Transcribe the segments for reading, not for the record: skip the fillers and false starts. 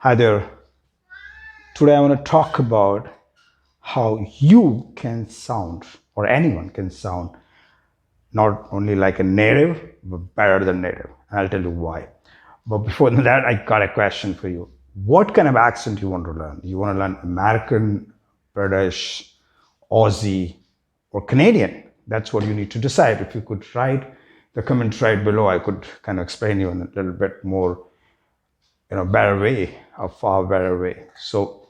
Hi there. Today I want to talk about how you can sound, or anyone can sound, not only like a native, but better than native. And I'll tell you why. But before that, I got a question for you. What kind of accent you want to learn? You want to learn American, British, Aussie, or Canadian? That's what you need to decide. If you could write the comment right below, I could kind of explain you in a little bit more better way, a far better way. So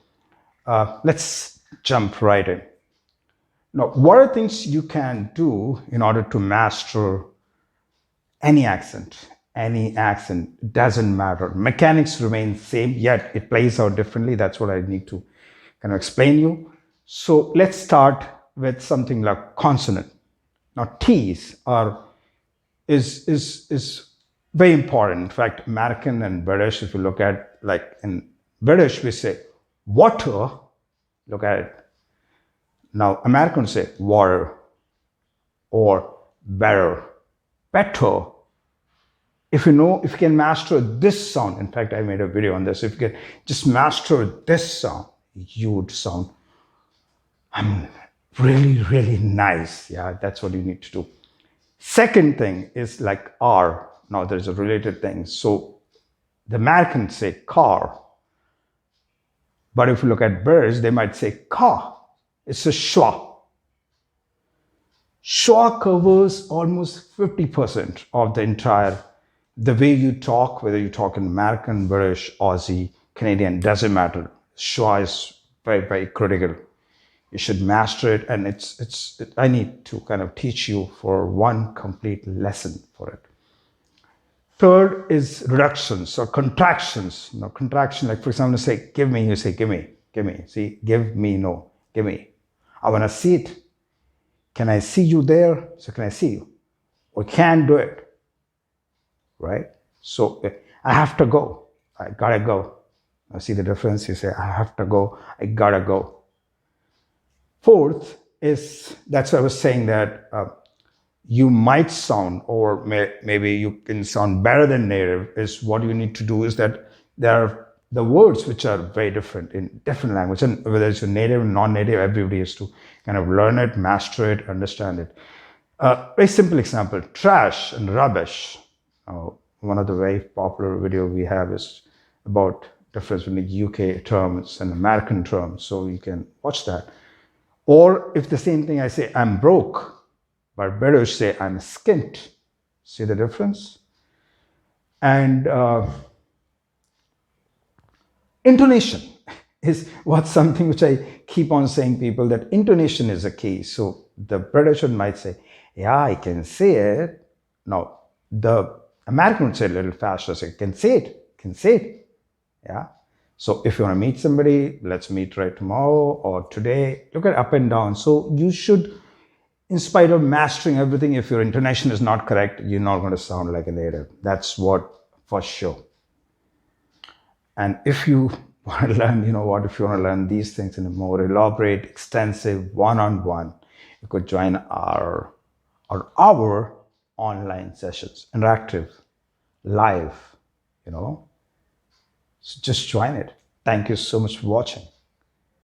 let's jump right in. Now, what are things you can do in order to master any accent? Any accent, doesn't matter. Mechanics remain same, yet it plays out differently. That's what I need to kind of explain you. So let's start with something like consonant. Now, T's is very important. In fact, American and British, if you look at, like in British, we say water, look at it. Now, Americans say water or better. If you can master this sound, in fact, I made a video on this. If you can just master this sound, you would sound really, really nice. Yeah, that's what you need to do. Second thing is like R. Now there's a related thing. So the Americans say car, but if you look at British, they might say car. It's a schwa. Schwa covers almost 50% of the way you talk, whether you talk in American, British, Aussie, Canadian, doesn't matter. Schwa is very, very critical. You should master it, and I need to kind of teach you for one complete lesson for it. Third is reductions or contractions. Contraction, like for example, say give me, you say give me. See, give me, no, give me. I want to see it. Can I see you there? So can I see you? Or can't do it, right? So I have to go. I gotta go. I see the difference. You say I have to go. I gotta go. Fourth is, that's why I was saying that you might sound, or maybe you can sound better than native, is what you need to do is that there are the words which are very different in different language, and whether it's native or non-native, everybody has to kind of learn it, master it, understand it. Very simple example, trash and rubbish. One of the very popular video we have is about difference between the UK terms and American terms, so you can watch that. Or if the same thing I say, I'm broke, but British say, I'm skint. See the difference? And intonation is what's something which I keep on saying people, that intonation is a key. So the British might say, yeah, I can say it. Now, the American would say a little faster, say, can say it. Yeah. So if you want to meet somebody, let's meet right tomorrow or today. Look at up and down. So you should, in spite of mastering everything, if your intonation is not correct, you're not going to sound like a native. That's what for sure. And if you want to learn, if you want to learn these things in a more elaborate, extensive, one-on-one, you could join our online sessions, interactive, live, So just join it. Thank you so much for watching.